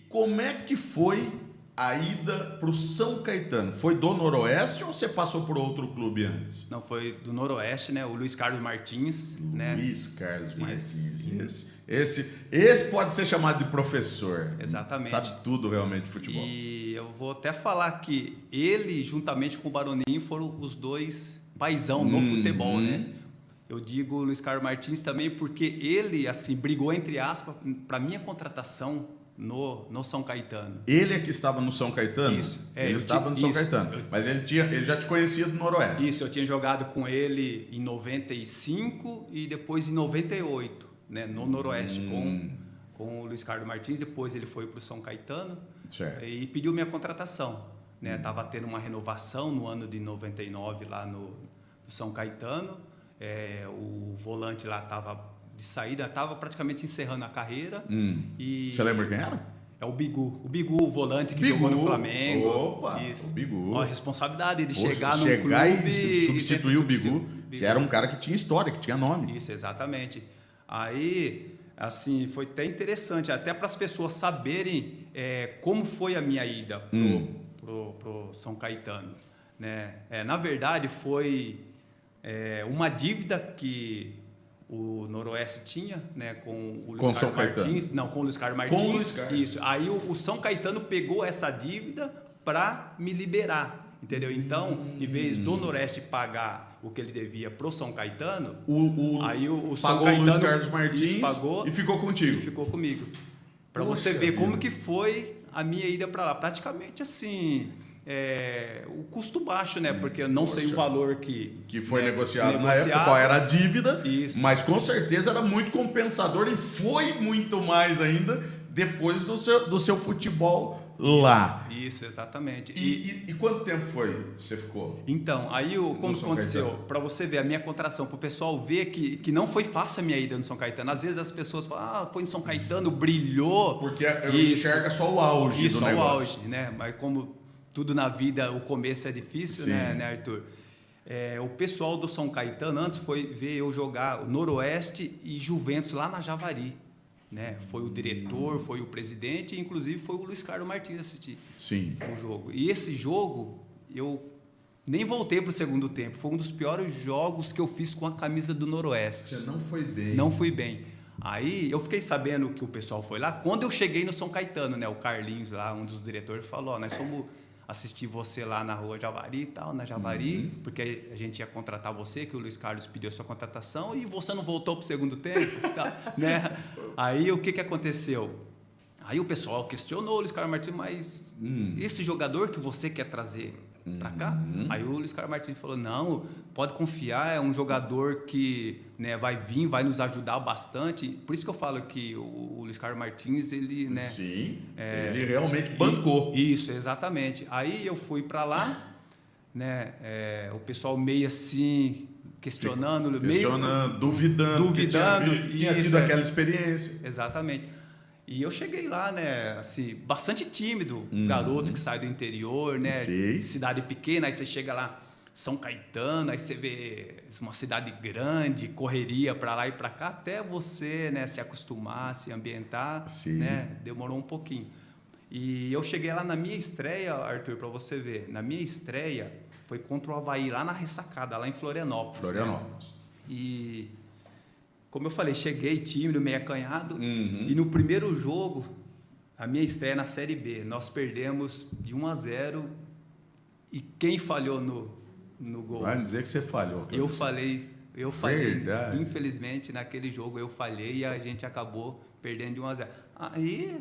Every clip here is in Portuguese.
como é que foi a ida para o São Caetano? Foi do Noroeste ou você passou por outro clube antes? Não, foi do Noroeste, né? O Luiz Carlos Martins, né? Luiz Carlos Martins. Esse pode ser chamado de professor. Exatamente. Sabe tudo realmente de futebol. E eu vou até falar que ele, juntamente com o Baroninho, foram os dois paizão no futebol, né? Eu digo Luiz Carlos Martins também porque ele, assim, brigou, entre aspas, para minha contratação no São Caetano. Ele é que estava no São Caetano? Isso. Ele estava no São Caetano. Mas ele já te conhecia do Noroeste. Isso, eu tinha jogado com ele em 95 e depois em 98, né, no Noroeste, com o Luiz Carlos Martins. Depois ele foi para o São Caetano. Certo. E pediu minha contratação. Né? Tava tendo uma renovação no ano de 99 lá no São Caetano. O volante lá estava de saída, estava praticamente encerrando a carreira. E você lembra quem era? É o Bigu. O Bigu, o volante que jogou no Flamengo. Opa, isso. O Bigu. Ó, a responsabilidade de Poxa, chegar no clube e substituir o Bigu, que era um cara que tinha história, que tinha nome. Isso, exatamente. Aí, assim, foi até interessante, até para as pessoas saberem como foi a minha ida pro São Caetano. Né? Na verdade, foi uma dívida que o Noroeste tinha, né, com o Luiz Carlos Martins. Não, com o Luiz Carlos Martins. Com o Luiz Carlos. Isso. Aí o São Caetano pegou essa dívida para me liberar, entendeu? Então, em vez do Noroeste pagar o que ele devia pro São Caetano, aí o São pagou Caetano, o Luiz Carlos Martins pagou e ficou contigo. E ficou comigo. Para você ver como que foi a minha ida para lá. Praticamente assim, o custo baixo, né? Porque eu não sei o valor que foi negociado na época, qual era a dívida, isso. Mas com certeza era muito compensador e foi muito mais ainda depois do seu futebol lá. Isso, exatamente. E quanto tempo foi você ficou? Então, aí como aconteceu? Para você ver a minha contratação, para o pessoal ver que não foi fácil a minha ida no São Caetano. Às vezes as pessoas falam, foi no São Caetano, brilhou. Porque enxerga só o auge do negócio. Só o auge, né? Mas como tudo na vida, o começo é difícil, né, Arthur? O pessoal do São Caetano antes foi ver eu jogar o Noroeste e Juventus lá na Javari. Né? Foi o diretor, foi o presidente, e inclusive foi o Luiz Carlos Martins assistir o jogo. E esse jogo, eu nem voltei para o segundo tempo. Foi um dos piores jogos que eu fiz com a camisa do Noroeste. Você não foi bem. Não fui bem. Aí eu fiquei sabendo que o pessoal foi lá. Quando eu cheguei no São Caetano, né, o Carlinhos lá, um dos diretores, falou, nós fomos assistir você lá na rua Javari e tal, na Javari, porque a gente ia contratar você, que o Luiz Carlos pediu a sua contratação e você não voltou para o segundo tempo, tá, né? Aí o que aconteceu? Aí o pessoal questionou o Luiz Carlos Martins, mas esse jogador que você quer trazer para cá? Aí o Luiz Carlos Martins falou, não, pode confiar, é um jogador que, né, vai vir, vai nos ajudar bastante. Por isso que eu falo que o Luiz Carlos Martins, ele, né... Sim, ele realmente bancou. Isso, exatamente. Aí eu fui para lá, né, o pessoal meio assim, questionando, duvidando, tinha tido aquela experiência. Exatamente. E eu cheguei lá, né, assim, bastante tímido, garoto que sai do interior, né, cidade pequena, aí você chega lá, São Caetano, aí você vê uma cidade grande, correria para lá e para cá, até você, né, se acostumar, se ambientar, né, demorou um pouquinho. E eu cheguei lá na minha estreia, Arthur, para você ver, na minha estreia foi contra o Avaí, lá na Ressacada, lá em Florianópolis. Né? E... como eu falei, cheguei tímido, meio acanhado, e no primeiro jogo, a minha estreia na Série B, nós perdemos de 1-0, e quem falhou no gol? Vai dizer que você falhou. Eu falei, verdade. Infelizmente, naquele jogo eu falhei e a gente acabou perdendo de 1-0. Aí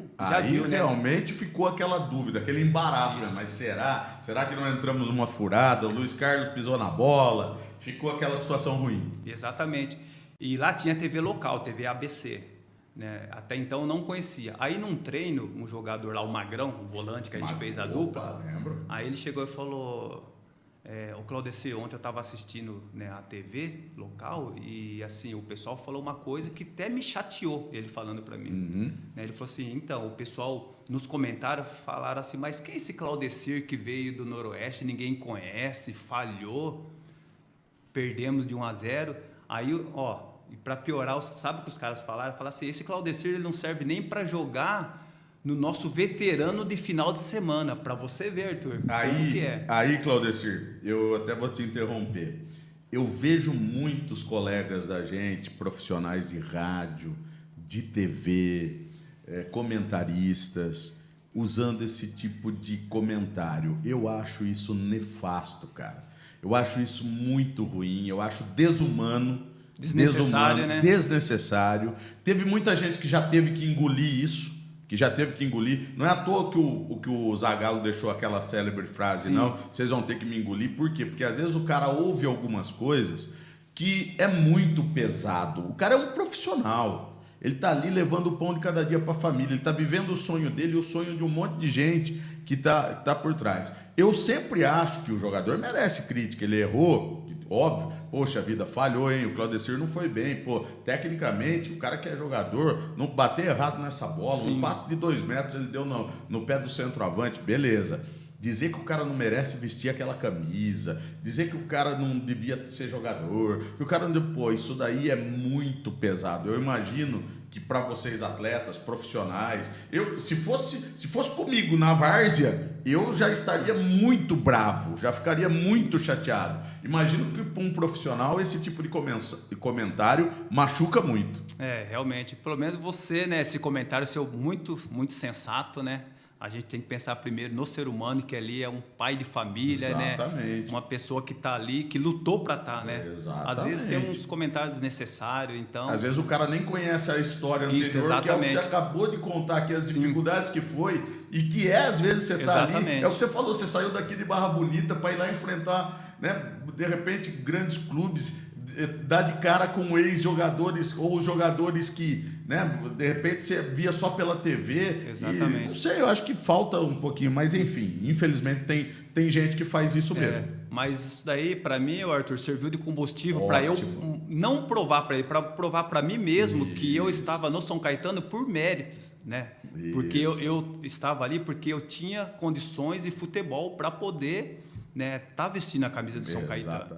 viu, né? Realmente ficou aquela dúvida, aquele embaraço, né? Mas será que não entramos numa furada? O Luiz Carlos pisou na bola, ficou aquela situação ruim. Exatamente. E lá tinha TV local, TV ABC, né? Até então eu não conhecia. Aí num treino, um jogador lá, o Magrão, o volante que a gente fez a dupla, lembro. Aí ele chegou e falou, o Claudeci, ontem eu estava assistindo, né, a TV local e assim, o pessoal falou uma coisa que até me chateou, ele falando para mim. Né? Ele falou assim, então, o pessoal nos comentários falaram assim, mas quem é esse Claudecir que veio do Noroeste, ninguém conhece, falhou, perdemos de 1-0. Aí, e para piorar, sabe o que os caras falaram? Falaram assim, esse Claudecir ele não serve nem para jogar no nosso veterano de final de semana, para você ver, Arthur, como que é. Aí, Claudecir, eu até vou te interromper. Eu vejo muitos colegas da gente, profissionais de rádio, de TV, comentaristas, usando esse tipo de comentário. Eu acho isso nefasto, cara. Eu acho isso muito ruim, eu acho desumano. Desnecessário, né? Desnecessário. Teve muita gente que já teve que engolir isso, Não é à toa que o Zagallo deixou aquela célebre frase, não, vocês vão ter que me engolir. Por quê? Porque às vezes o cara ouve algumas coisas que é muito pesado. O cara é um profissional. Ele está ali levando o pão de cada dia para a família. Ele está vivendo o sonho dele e o sonho de um monte de gente que tá por trás. Eu sempre acho que o jogador merece crítica. Ele errou, óbvio. Poxa vida, falhou, hein? O Claudecir não foi bem. Pô, tecnicamente, o cara que é jogador, não bater errado nessa bola. Um passe de 2 metros ele deu no pé do centroavante. Beleza. Dizer que o cara não merece vestir aquela camisa, dizer que o cara não devia ser jogador, que o cara não... Pô, isso daí é muito pesado. Eu imagino que para vocês atletas, profissionais, se fosse comigo na várzea, eu já estaria muito bravo, já ficaria muito chateado. Imagino que para um profissional esse tipo de comentário machuca muito. Realmente. Pelo menos você, né, esse comentário seu muito, muito sensato, né? A gente tem que pensar primeiro no ser humano, que ali é um pai de família, exatamente, né? Uma pessoa que está ali, que lutou para estar, né? Exatamente. Às vezes tem uns comentários desnecessários, então... Às vezes o cara nem conhece a história anterior, exatamente, que é o que você acabou de contar aqui, as dificuldades que foi, e que às vezes você está ali... É o que você falou, você saiu daqui de Barra Bonita para ir lá enfrentar, né, de repente, grandes clubes, dar de cara com ex-jogadores ou jogadores que, né, de repente você via só pela TV. Exatamente. E, não sei, eu acho que falta um pouquinho, mas enfim, infelizmente tem gente que faz isso mesmo. Mas isso daí, para mim, Arthur, serviu de combustível para eu não provar para ele, para provar para mim mesmo que eu estava no São Caetano por mérito, né? Porque eu estava ali porque eu tinha condições e futebol para poder, né, tá vestindo a camisa do São Caetano.